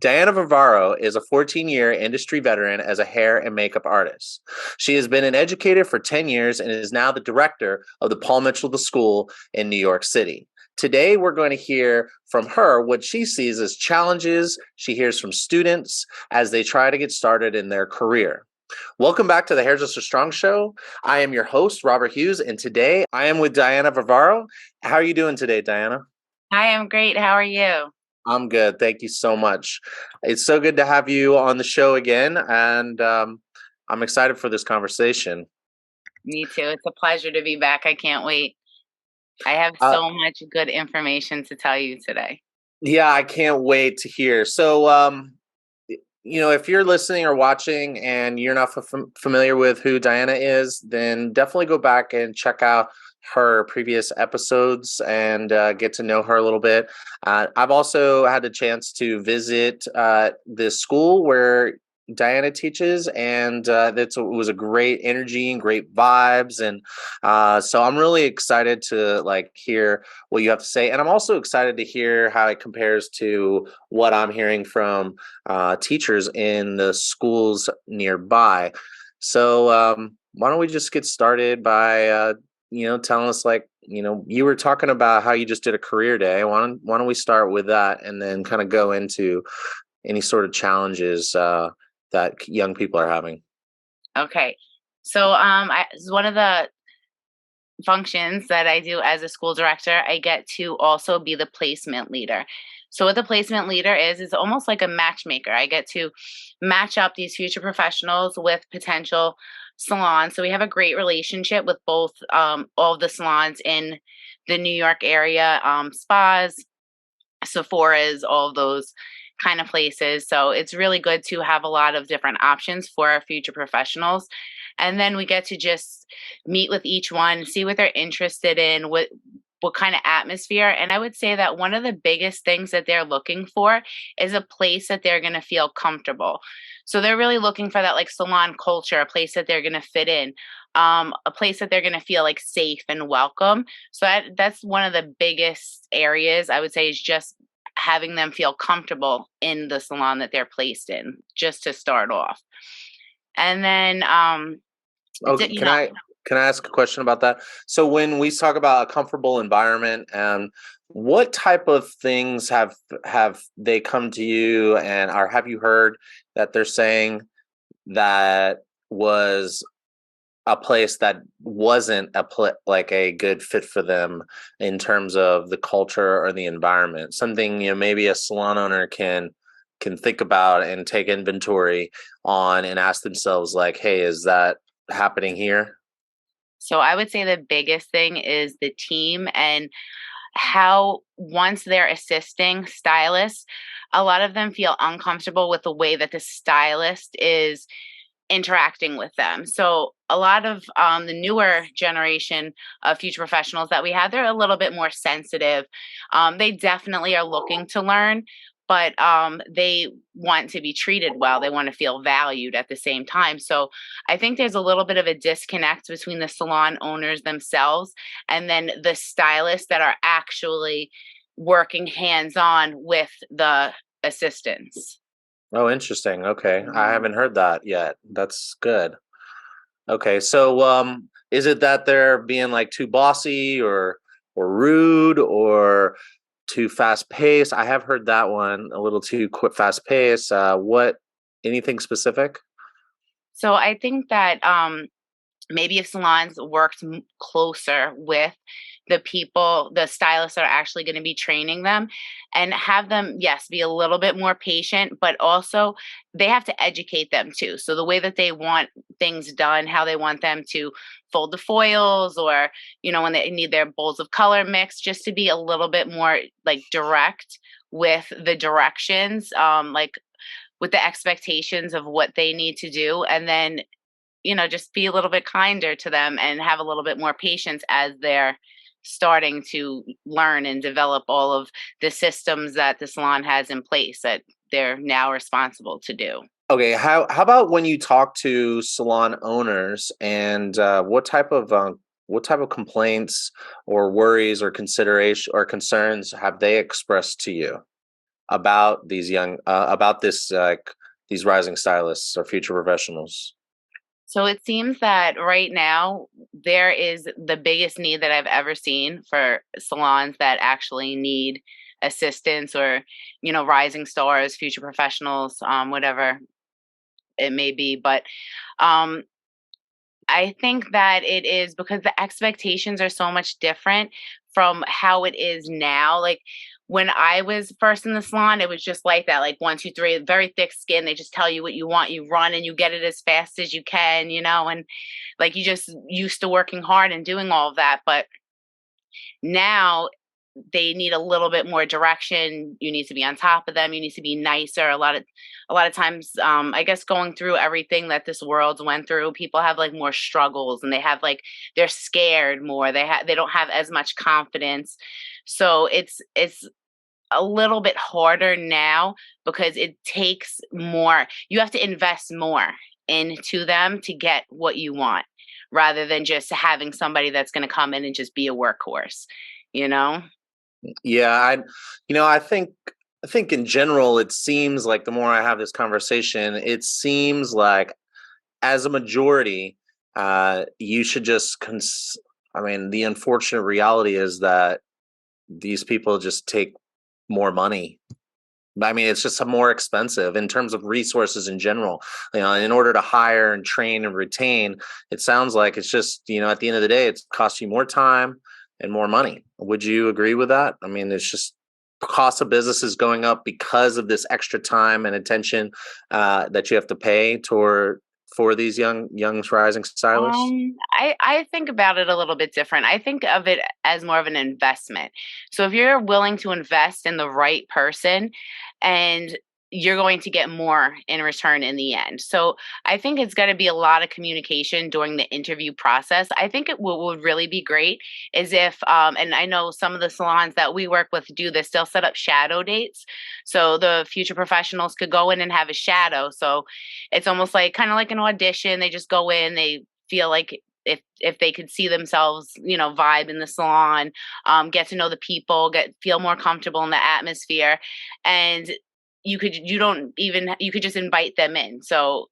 Diana Varvaro is a 14-year industry veteran as a hair and makeup artist. She has been an educator for 10 years and is now the director of the Paul Mitchell School in New York City. Today, we're going to hear from her what she sees as challenges she hears from students as they try to get started in their career. Welcome back to the Hairdresser Strong Show. I am your host, Robert Hughes, and today I am with Diana Varvaro. How are you doing today, Diana? Hi, I'm great. How are you? I'm good. Thank you so much. It's so good to have you on the show again, and I'm excited for this conversation. Me too. It's a pleasure to be back. I can't wait. I have Uh, so much good information to tell you today. yeah, I can't wait to hear. So, if you're listening or watching and you're not familiar with who Diana is, then definitely go back and check out her previous episodes and get to know her a little bit. I've also had a chance to visit this school where Diana teaches, and it was a great energy and great vibes, and so I'm really excited to hear what you have to say, and I'm also excited to hear how it compares to what I'm hearing from teachers in the schools nearby. So why don't we just get started by telling us you were talking about how you just did a career day. Why don't we start with that and then kind of go into any sort of challenges that young people are having. Okay. So, as one of the functions that I do as a school director, I get to also be the placement leader. So what the placement leader is almost like a matchmaker. I get to match up these future professionals with potential salons. So we have a great relationship with both all of the salons in the New York area, spas, Sephora's, all of those kind of places. So it's really good to have a lot of different options for our future professionals. And then we get to just meet with each one, see what they're interested in, what kind of atmosphere. And I would say that one of the biggest things that they're looking for is a place that they're going to feel comfortable. So they're really looking for that like salon culture, a place that they're going to fit in, a place that they're going to feel like safe and welcome. So that's one of the biggest areas I would say is just having them feel comfortable in the salon that they're placed in, just to start off. And then, Okay, can I ask a question about that? So when we talk about a comfortable environment, what type of things have they come to you, and or have you heard that they're saying that was a place that wasn't like a good fit for them in terms of the culture or the environment? Something maybe a salon owner can think about and take inventory on and ask themselves like, hey, is that happening here? so I would say the biggest thing is the team and how once they're assisting stylists, a lot of them feel uncomfortable with the way that the stylist is interacting with them. So a lot of the newer generation of future professionals that we have, they're a little bit more sensitive. They definitely are looking to learn, but they want to be treated well. They want to feel valued at the same time. So I think there's a little bit of a disconnect between the salon owners themselves and then the stylists that are actually working hands on with the assistants. Oh, interesting. Okay. I haven't heard that yet. That's good. Okay. So is it that they're being like too bossy or rude or too fast paced? I have heard that one, a little too quick fast paced. What anything specific? So I think that maybe if salons worked closer with the people, the stylists that are actually going to be training them and have them, yes, be a little bit more patient, but also they have to educate them too. So the way that they want things done, how they want them to fold the foils or, when they need their bowls of color mixed, just to be a little bit more like direct with the directions, like with the expectations of what they need to do. And then just be a little bit kinder to them and have a little bit more patience as they're starting to learn and develop all of the systems that the salon has in place that they're now responsible to do. Okay, how about when you talk to salon owners and what type of complaints or worries or consideration or concerns have they expressed to you? about these young about this these rising stylists or future professionals? So it seems that right now there is the biggest need that I've ever seen for salons that actually need assistance, or, rising stars, future professionals, whatever it may be. But um, I think that it is because the expectations are so much different from how it is now. Like when I was first in the salon, it was just like that, like one, two, three, very thick skin. They just tell you what you want, you run and you get it as fast as you can, and like you just used to working hard and doing all of that. But now they need a little bit more direction. You need to be on top of them. You need to be nicer. A lot of times, I guess going through everything that this world's went through, people have like more struggles, and they have like they're scared more. They don't have as much confidence. So it's a little bit harder now because it takes more. You have to invest more into them to get what you want, rather than just having somebody that's going to come in and just be a workhorse, you know? Yeah, I think in general, it seems like the more I have this conversation, it seems like as a majority, you should just. I mean, the unfortunate reality is that these people just take more money. I mean, it's just more expensive in terms of resources in general. In order to hire and train and retain, it sounds like it's just, at the end of the day, it's cost you more time and more money. Would you agree with that? I mean, it's just cost of business is going up because of this extra time and attention that you have to pay for these young rising stylists. I think about it a little bit different. I think of it as more of an investment. So if you're willing to invest in the right person, and you're going to get more in return in the end. So I think it's going to be a lot of communication during the interview process. I think it would really be great is if, and I know some of the salons that we work with do this, they'll set up shadow dates. So the future professionals could go in and have a shadow. So it's almost like kind of like an audition. They just go in, they feel like if they could see themselves, vibe in the salon, get to know the people, feel more comfortable in the atmosphere, and you could just invite them in. So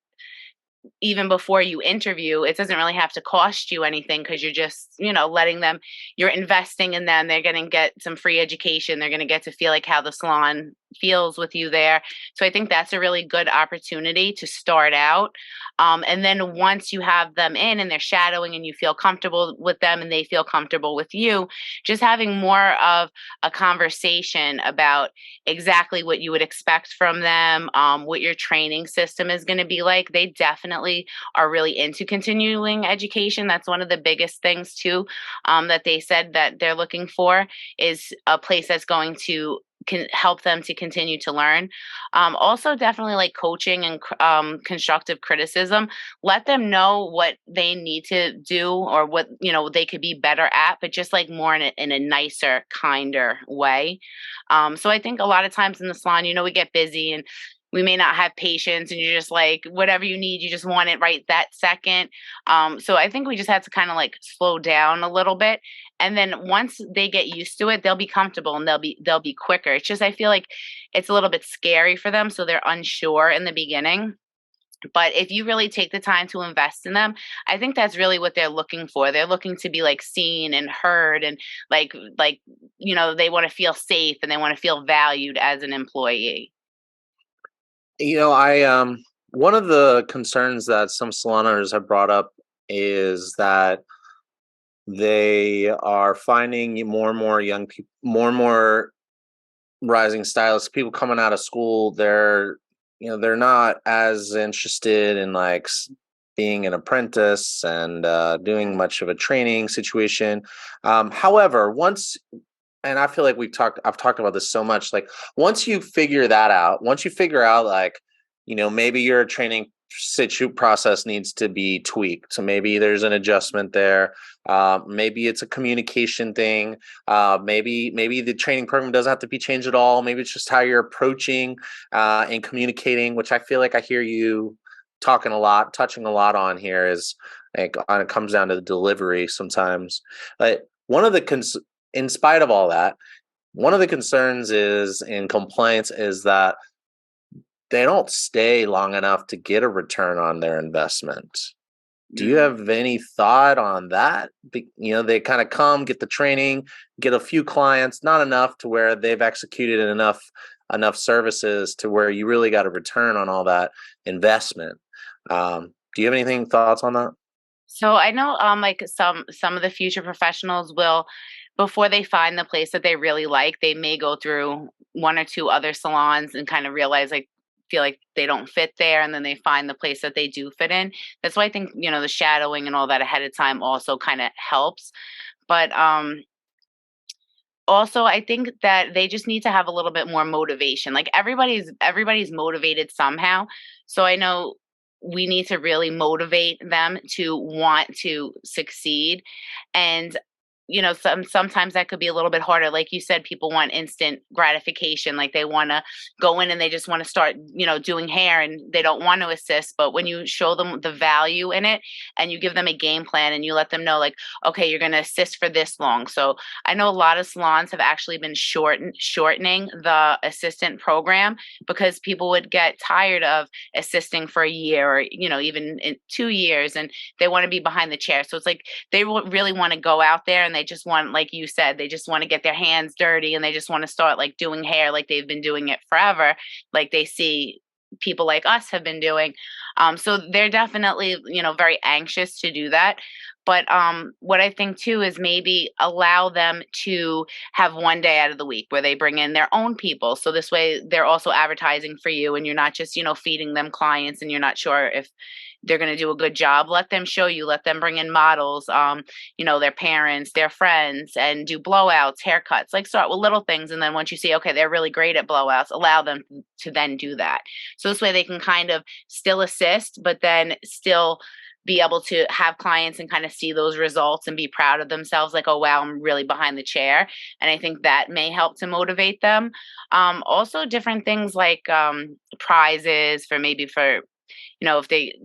even before you interview, it doesn't really have to cost you anything because you're just, letting them, you're investing in them. They're going to get some free education. They're going to get to feel like how the salon feels with you there. So I think that's a really good opportunity to start out. And then once you have them in and they're shadowing and you feel comfortable with them and they feel comfortable with you, just having more of a conversation about exactly what you would expect from them, what your training system is going to be like. They definitely are really into continuing education. That's one of the biggest things too, that they said that they're looking for is a place that's going to can help them to continue to learn. Also, definitely like coaching and constructive criticism. Let them know what they need to do or what they could be better at, but just like more in a nicer, kinder way. So I think a lot of times in the salon, we get busy and we may not have patience, and you're just like whatever you need, you just want it right that second. So I think we just had to kind of like slow down a little bit, and then once they get used to it, they'll be comfortable and they'll be quicker. It's just I feel like it's a little bit scary for them, so they're unsure in the beginning. But if you really take the time to invest in them, I think that's really what they're looking for. They're looking to be like seen and heard, and like they want to feel safe and they want to feel valued as an employee. I one of the concerns that some salon owners have brought up is that they are finding more and more young people, more and more rising stylists, people coming out of school. They're not as interested in like being an apprentice and doing much of a training situation. However, and I feel like I've talked about this so much. Like once you figure that out, once you figure out like, maybe your training process needs to be tweaked. So maybe there's an adjustment there. Maybe it's a communication thing. Maybe the training program doesn't have to be changed at all. Maybe it's just how you're approaching and communicating, which I feel like I hear you touching a lot on here is like when it comes down to the delivery sometimes. But one of the in spite of all that, one of the concerns is in complaints is that they don't stay long enough to get a return on their investment. Do you Mm. have any thought on that? They kind of come, get the training, get a few clients, not enough to where they've executed enough services to where you really got a return on all that investment. Do you have anything thoughts on that? So I know like some of the future professionals will, before they find the place that they really like, they may go through one or two other salons and kind of realize like feel like they don't fit there, and then they find the place that they do fit in. That's why I think, the shadowing and all that ahead of time also kind of helps. But also I think that they just need to have a little bit more motivation. Like everybody's motivated somehow. So I know we need to really motivate them to want to succeed. And sometimes that could be a little bit harder. Like you said, people want instant gratification. Like they want to go in and they just want to start, doing hair, and they don't want to assist. But when you show them the value in it and you give them a game plan and you let them know, like, okay, you're going to assist for this long. So I know a lot of salons have actually been shortening the assistant program because people would get tired of assisting for a year or, even in 2 years, and they want to be behind the chair. So it's like they really want to go out there and they just want, like you said, they just want to get their hands dirty and they just want to start like doing hair like they've been doing it forever, like they see people like us have been doing. So they're definitely, very anxious to do that. But what I think too is maybe allow them to have one day out of the week where they bring in their own people. So this way they're also advertising for you and you're not just, feeding them clients and you're not sure if they're going to do a good job. Let them show you, let them bring in models, their parents, their friends, and do blowouts, haircuts. Like start with little things. And then once you see, okay, they're really great at blowouts, allow them to then do that. So this way they can kind of still assist, but then still be able to have clients and kind of see those results and be proud of themselves, like, oh wow, I'm really behind the chair. And I think that may help to motivate them. Also different things like prizes for maybe for, if they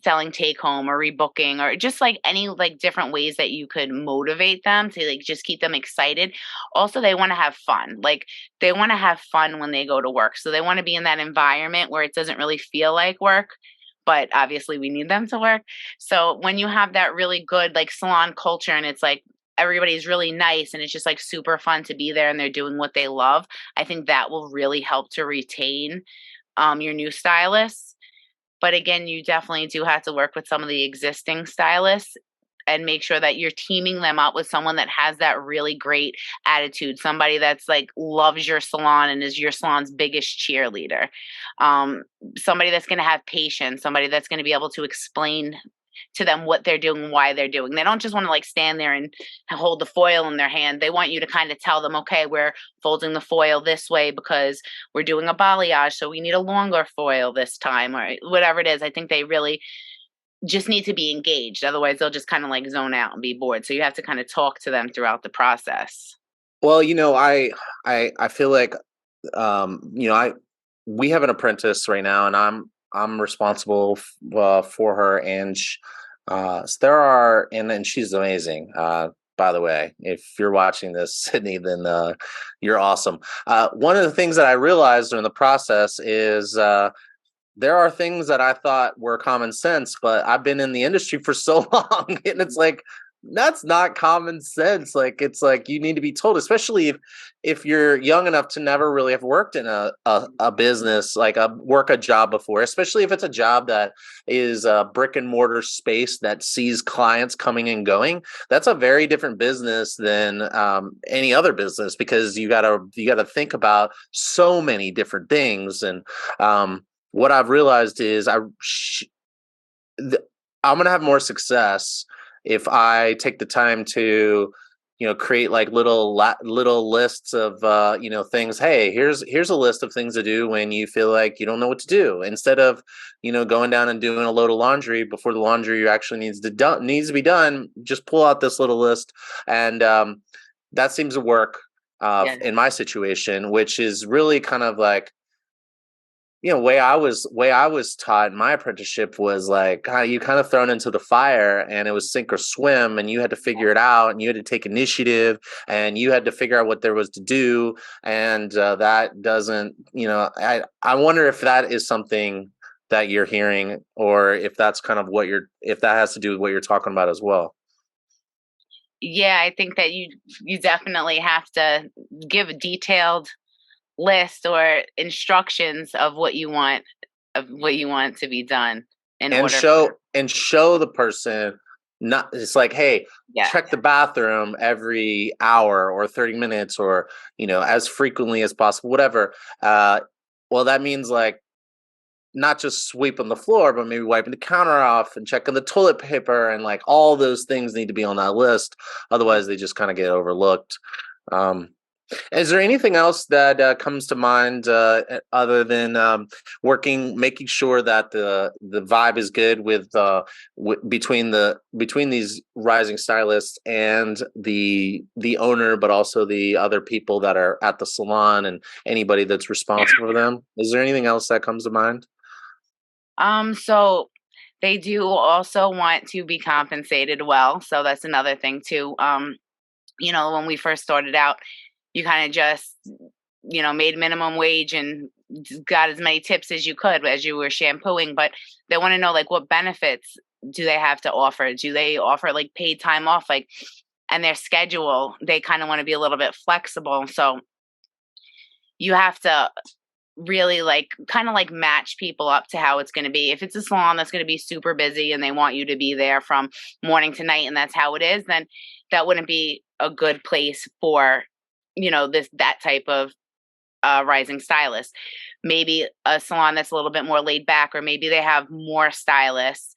selling take home or rebooking or just like any like different ways that you could motivate them to like just keep them excited. Also, they want to have fun. Like they want to have fun when they go to work. So they want to be in that environment where it doesn't really feel like work, but obviously we need them to work. So when you have that really good like salon culture and it's like everybody's really nice and it's just like super fun to be there and they're doing what they love, I think that will really help to retain your new stylists. But again, you definitely do have to work with some of the existing stylists and make sure that you're teaming them up with someone that has that really great attitude, somebody that's like loves your salon and is your salon's biggest cheerleader. Um, Somebody that's going to have patience, somebody that's going to be able to explain to them what they're doing, why they're doing. They don't just want to like stand there and hold the foil in their hand. They want you to kind of tell them, okay, we're folding the foil this way because we're doing a balayage, so we need a longer foil this time, or whatever it is. I think they really just need to be engaged. Otherwise, they'll just kind of like zone out and be bored. So you have to kind of talk to them throughout the process. Well, I feel like I we have an apprentice right now, and I'm responsible for her, and so there are, and she's amazing. By the way, if you're watching this, Sydney, then you're awesome. One of the things that I realized during the process is there are things that I thought were common sense, but I've been in the industry for so long, and it's like that's not common sense. Like it's like you need to be told, especially if you're young enough to never really have worked in a business, like a job before, especially if it's a job that is a brick and mortar space that sees clients coming and going. That's a very different business than any other business, because you gotta think about so many different things. And what I've realized is I'm gonna have more success if I take the time to, create like little lists of, things. Hey, here's a list of things to do when you feel like you don't know what to do. Instead of, going down and doing a load of laundry before the laundry actually needs to be done, just pull out this little list, and that seems to work Yeah. in my situation, which is really kind of like, way I was taught in my apprenticeship was like you kind of thrown into the fire, and it was sink or swim, and you had to figure it out, and you had to take initiative, and you had to figure out what there was to do. And that doesn't, I wonder if that is something that you're hearing, or if that's kind of if that has to do with what you're talking about as well. Yeah, I think that you definitely have to give a detailed list or instructions of what you want to be done in and order show and show the person, not it's like, hey, yeah. check the bathroom every hour or 30 minutes, or as frequently as possible, whatever. Well, that means like not just sweeping the floor, but maybe wiping the counter off and checking the toilet paper, and like all those things need to be on that list. Otherwise they just kind of get overlooked. um is there anything else that comes to mind, other than making sure that the vibe is good with between these rising stylists and the owner, but also the other people that are at the salon and anybody that's responsible for them? Is there anything else that comes to mind? So they do also want to be compensated well. So that's another thing too. When we first started out, you kind of just, made minimum wage and got as many tips as you could as you were shampooing. But they want to know like what benefits do they have to offer? Do they offer like paid time off? Like, and their schedule, they kind of want to be a little bit flexible. So you have to really like kind of like match people up to how it's going to be. If it's a salon that's going to be super busy and they want you to be there from morning to night and that's how it is, then that wouldn't be a good place for, that type of rising stylist. Maybe a salon that's a little bit more laid back, or maybe they have more stylists,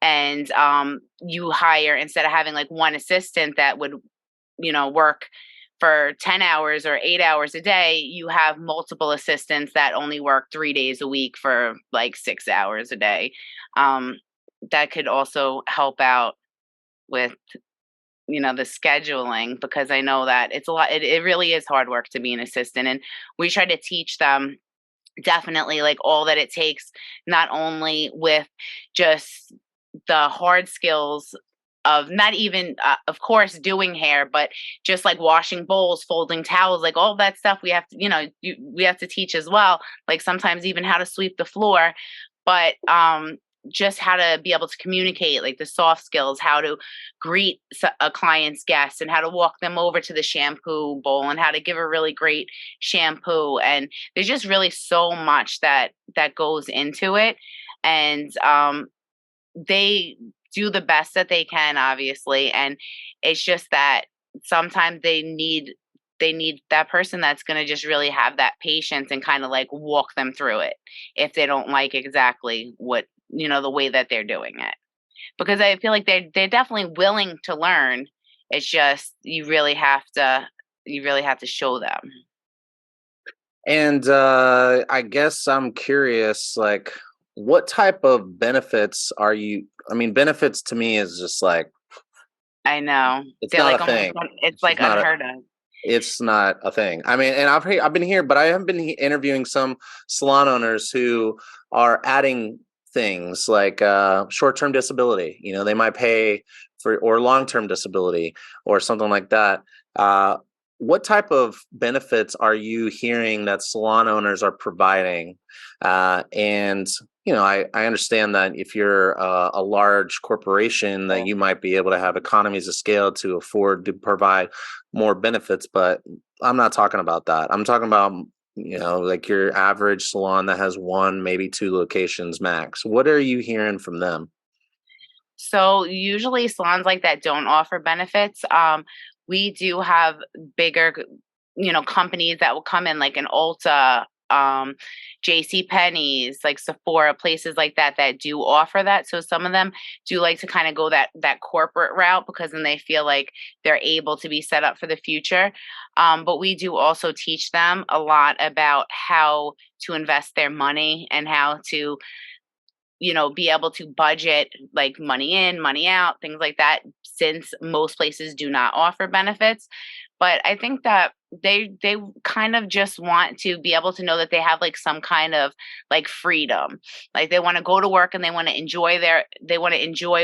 and you hire, instead of having like one assistant that would, work for 10 hours or 8 hours a day, you have multiple assistants that only work 3 days a week for like 6 hours a day. Um, that could also help out with, the scheduling, because I know that it's a lot. It really is hard work to be an assistant. And we try to teach them definitely like all that it takes, not only with just the hard skills of not even of course doing hair, but just like washing bowls, folding towels, like all that stuff we have to, we have to teach as well, like sometimes even how to sweep the floor. But just how to be able to communicate, like the soft skills, how to greet a client's guests, and how to walk them over to the shampoo bowl, and how to give a really great shampoo. And there's just really so much that goes into it. And they do the best that they can, obviously. And it's just that sometimes they need that person that's going to just really have that patience and kind of like walk them through it if they don't like exactly what, the way that they're doing it. Because I feel like they're definitely willing to learn. It's just you really have to show them. And I guess I'm curious, like, what type of benefits are you? I mean, benefits to me is just like, I know. it's They're not like a almost thing. it's It's just like not a. unheard of. It's not a thing. I mean, and I've been here, but I haven't been interviewing some salon owners who are adding things like short-term disability. They might pay for, or long-term disability or something like that. Uh, what type of benefits are you hearing that salon owners are providing? And I understand that if you're a large corporation, that you might be able to have economies of scale to afford to provide more benefits, but I'm not talking about that. I'm talking about, like your average salon that has one, maybe two locations max. What are you hearing from them? So usually salons like that don't offer benefits. We do have bigger, companies that will come in like an Ulta, JC Penney's, like Sephora, places like that do offer that. So some of them do like to kind of go that corporate route, because then they feel like they're able to be set up for the future. But we do also teach them a lot about how to invest their money and how to, be able to budget like money in, money out, things like that, since most places do not offer benefits. But I think that they kind of just want to be able to know that they have like some kind of like freedom. Like they want to go to work and they want to enjoy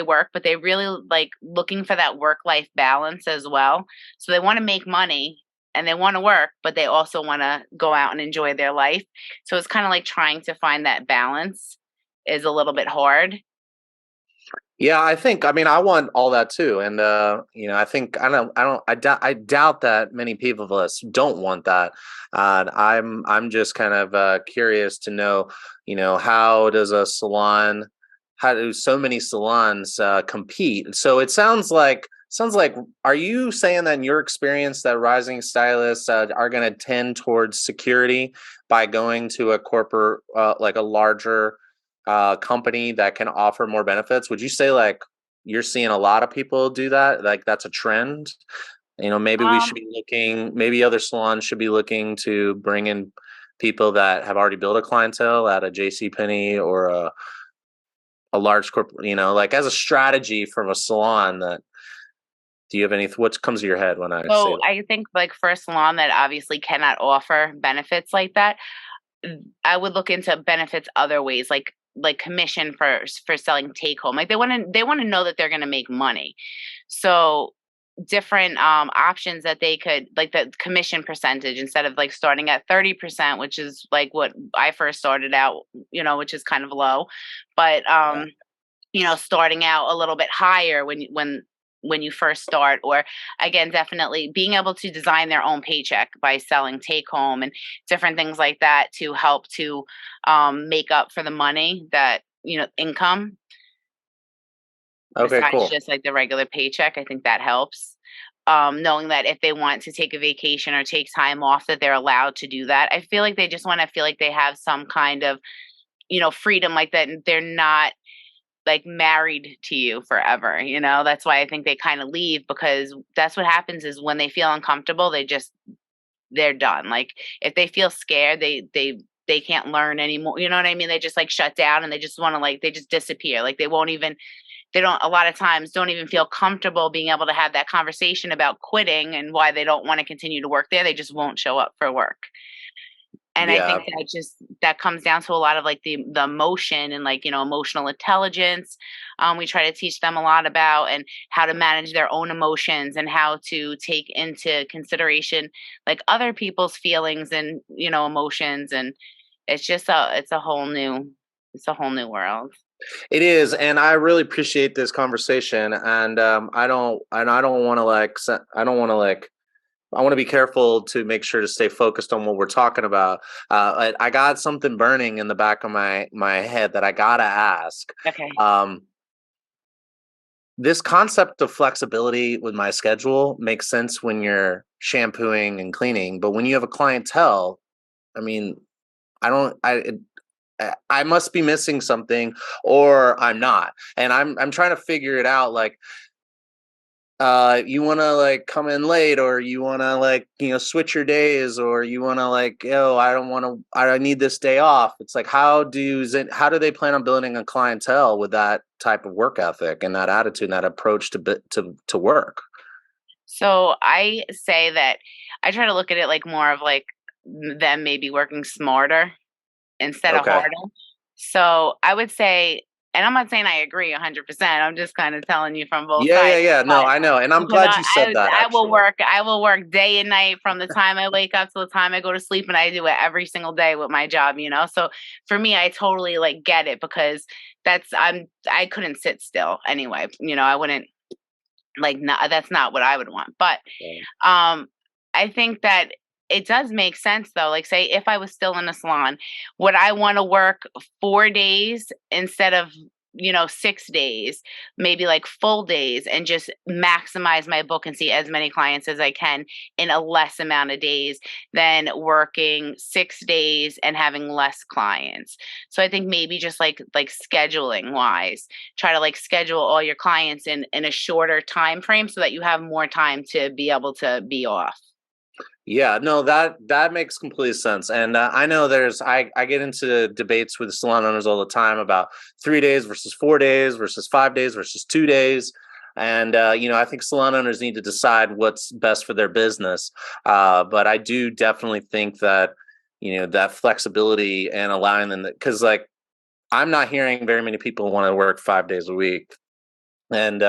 work, but they really like looking for that work life balance as well. So they want to make money and they want to work, but they also want to go out and enjoy their life. So it's kind of like trying to find that balance is a little bit hard. Yeah, I mean, I want all that too. And, I think, I doubt that many people of us don't want that. I'm just kind of curious to know, how does how do so many salons compete? So it sounds like, are you saying that in your experience that rising stylists are going to tend towards security by going to a corporate, like a larger company that can offer more benefits? Would you say like you're seeing a lot of people do that? Like that's a trend? Maybe we should Um, be looking, maybe other salons should be looking to bring in people that have already built a clientele at a JC Penney or a large corporate, like as a strategy from a salon that do you have what comes to your head when I say so that? I think like for a salon that obviously cannot offer benefits like that, I would look into benefits other ways, like commission for selling take home. Like they want to know that they're going to make money. So different options that they could like the commission percentage instead of like starting at 30%, which is like what I first started out, which is kind of low. But Yeah. starting out a little bit higher when you first start, or again, definitely being able to design their own paycheck by selling take home and different things like that to help to make up for the money that income Okay, besides cool. just like the regular paycheck. I think that helps. Knowing that if they want to take a vacation or take time off, that they're allowed to do that. I feel like they just want to feel like they have some kind of freedom, like that they're not like married to you forever. That's why I think they kind of leave, because that's what happens is when they feel uncomfortable, they're done. Like if they feel scared, they can't learn anymore. You know what I mean? They just like shut down and they just want to like they just disappear. Like they don't a lot of times don't even feel comfortable being able to have that conversation about quitting and why they don't want to continue to work there. They just won't show up for work. And I Yeah. think that comes down to a lot of like the emotion and like, emotional intelligence. We try to teach them a lot about and how to manage their own emotions and how to take into consideration like other people's feelings and, emotions. And it's a whole new world. It is, and I really appreciate this conversation. And I don't want to I want to be careful to make sure to stay focused on what we're talking about. I got something burning in the back of my head that I gotta ask. Okay. Um, this concept of flexibility with my schedule makes sense when you're shampooing and cleaning, but when you have a clientele, I mean, I don't. I must be missing something, or I'm not, and I'm trying to figure it out. Like, you want to like come in late, or you want to like switch your days, or you want to like I don't want to. I need this day off. It's like how do they plan on building a clientele with that type of work ethic and that attitude and that approach to work? So I say that I try to look at it like more of like them maybe working smarter instead of Okay. harder. So I would say, and I'm not saying I agree 100%. I'm just kind of telling you from both Yeah, yeah, sides. yeah. No, But I know, and I'm because glad you said that. Actually, I will work day and night from the time I wake up to the time I go to sleep, and I do it every single day with my job. So for me, I totally like get it, because I couldn't sit still anyway. I wouldn't like not that's not what I would want. But yeah. um, I think that it does make sense though. Like say if I was still in a salon, would I want to work 4 days instead of 6 days, maybe like full days, and just maximize my book and see as many clients as I can in a less amount of days than working 6 days and having less clients. So I think maybe just like scheduling wise, try to like schedule all your clients in a shorter time frame so that you have more time to be able to be off. Yeah, no, that makes complete sense. And I know I get into debates with salon owners all the time about 3 days versus 4 days versus 5 days versus 2 days. And I think salon owners need to decide what's best for their business. But I do definitely think that that flexibility and allowing them, because like I'm not hearing very many people want to work 5 days a week. And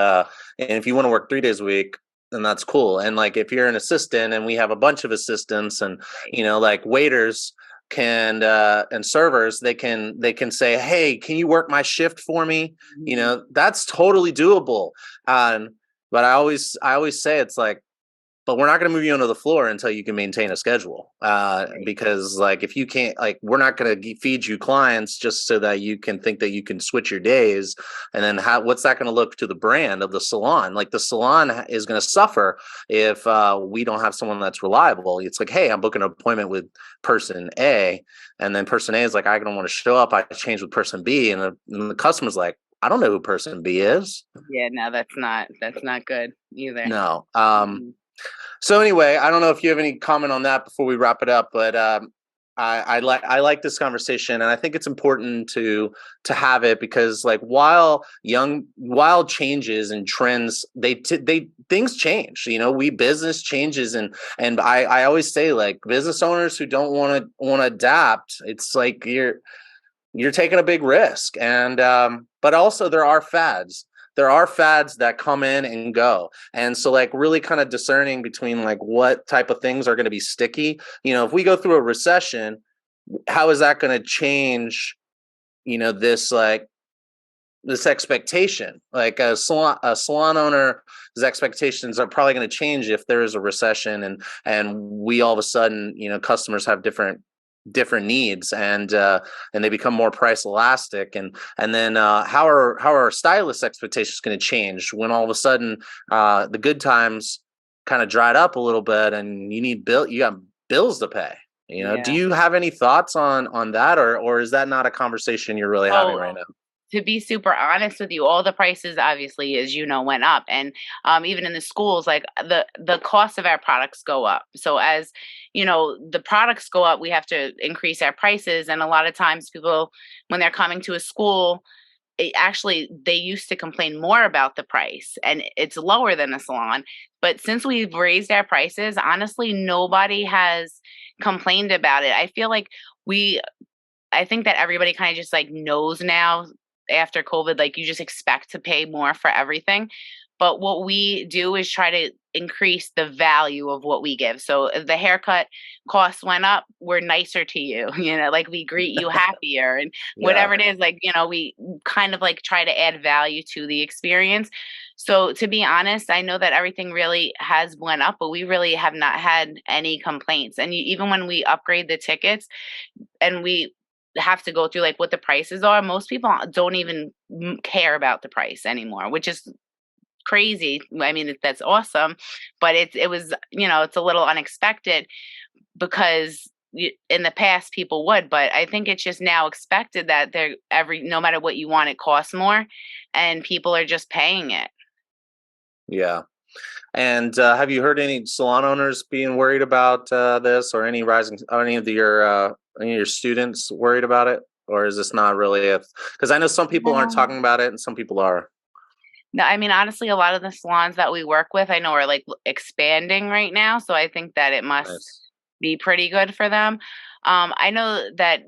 if you want to work 3 days a week, then that's cool. And like if you're an assistant, and we have a bunch of assistants, and Right. like waiters can and servers, they can say, hey, can you work my shift for me? Mhm. That's totally doable. But I always say, it's like, but we're not going to move you onto the floor until you can maintain a schedule. Right. Because like if you can't, like, we're not going to feed you clients just so that you can think that you can switch your days. And then what's that going to look to the brand of the salon? Like the salon is going to suffer if we don't have someone that's reliable. It's like, hey, I'm booking an appointment with person A, and then person A is like, I don't want to show up. I changed with person B, and the customer's like, I don't know who person B is. Yeah, no, that's not good either. No. Mhm. So anyway, I don't know if you have any comment on that before we wrap it up, but I like this conversation, and I think it's important to have it, because like while changes and trends, they things change. We business changes, and I always say, like, business owners who don't want to adapt, it's like you're taking a big risk. And but also there are fads that come in and go. And so like really kind of discerning between like what type of things are going to be sticky. If we go through a recession, how is that going to change this, like, this expectation? Like a salon owner's expectations are probably going to change if there is a recession, and we all of a sudden, customers have different needs, and they become more price elastic. And then how are stylist expectations going to change when all of a sudden the good times kind of dried up a little bit, and you got bills to pay? Do Yeah. you have any thoughts on that, or is that not a conversation you're really having Oh, right now? to be super honest with you, all the prices obviously, as you know, went up. And even in the schools, like the cost of our products go up. So as the products go up, we have to increase our prices. And a lot of times people, when they're coming to a school, actually they used to complain more about the price and it's lower than a salon. But since we've raised our prices, honestly, nobody has complained about it. We I think that everybody kind of just like knows now after COVID, like you just expect to pay more for everything. But what we do is try to increase the value of what we give. So if the haircut costs went up, we're nicer to you, like we greet you happier and Yeah. whatever it is, like, we kind of like try to add value to the experience. So to be honest, I know that everything really has went up, but we really have not had any complaints. And even when we upgrade the tickets, and we have to go through like what the prices are, most people don't even care about the price anymore, which is crazy. I mean, that's awesome, but it was it's a little unexpected because in the past people would, but I think it's just now expected that they're every no matter what you want, it costs more, and people are just paying it. Yeah. And have you heard any salon owners being worried about this, or any of your students worried about it, or is this not really a? Because I know some people aren't No. talking about it, and some people are. No, I mean, honestly, a lot of the salons that we work with, I know are like expanding right now. So I think that it must Nice. be pretty good for them. I know that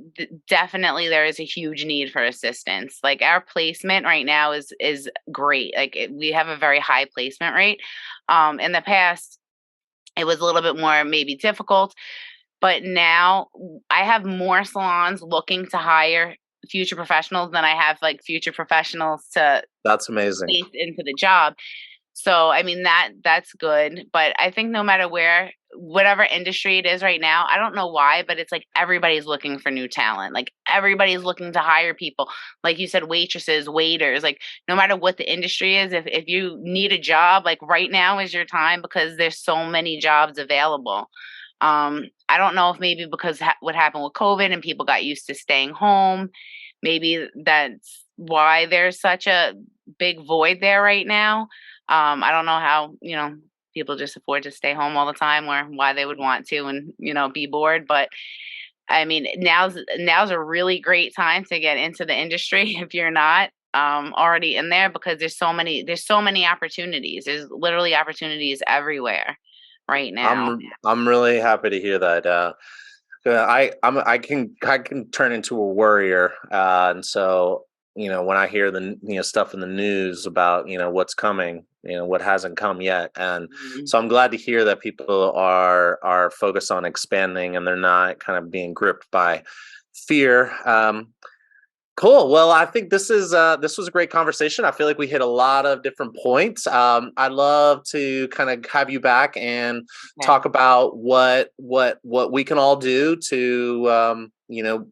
definitely there is a huge need for assistance. Like our placement right now is great. Like we have a very high placement rate. In the past, it was a little bit more maybe difficult, but now I have more salons looking to hire future professionals than I have like future professionals to That's amazing. place into the job. So, I mean, that's good, but I think no matter whatever industry it is right now, I don't know why, but it's like everybody's looking for new talent. Like everybody's looking to hire people. Like you said, waitresses, waiters, like no matter what the industry is, if you need a job, like right now is your time because there's so many jobs available. I don't know if maybe because what happened with COVID and people got used to staying home, maybe that's why there's such a big void there right now. I don't know how, people just afford to stay home all the time or why they would want to and, be bored. But I mean, now's a really great time to get into the industry if you're not. already in there because there's so many opportunities. There's literally opportunities everywhere right now. I'm really happy to hear that. I can turn into a worrier, and so when I hear the stuff in the news about what's coming, what hasn't come yet, and Mhm. so I'm glad to hear that people are focused on expanding and they're not kind of being gripped by fear. Cool. Well, I think this was a great conversation. I feel like we hit a lot of different points. I'd love to kind of have you back and Okay. talk about what we can all do to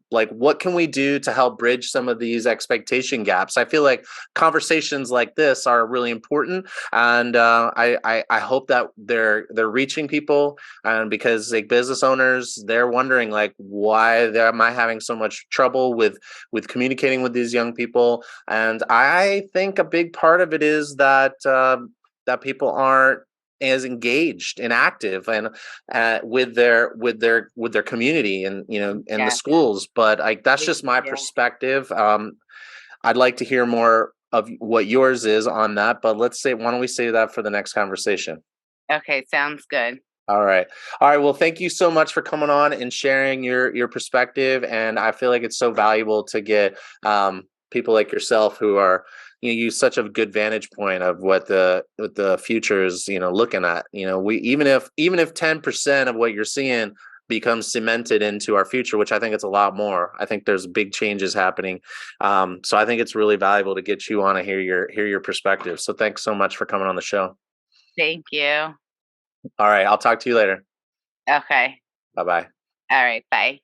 like what can we do to help bridge some of these expectation gaps. I feel like conversations like this are really important, and I hope that they're reaching people, and because like business owners, they're wondering like why am I having so much trouble with communicating with these young people. And I think a big part of it is that that people aren't as engaged and active and with their community and in the Yeah. schools. But like that's Thank just my you. perspective. I'd like to hear more of what yours is on that. But why don't we save that for the next conversation? Okay, sounds good. All right. All right. Well, thank you so much for coming on and sharing your perspective. And I feel like it's so valuable to get people like yourself who are use such a good vantage point of what the future is looking at. We even if 10% of what you're seeing becomes cemented into our future, which I think it's a lot more. I think there's big changes happening. So I think it's really valuable to get you on and hear your perspective. So thanks so much for coming on the show. Thank you. All right. I'll talk to you later. Okay. Bye bye. All right. Bye.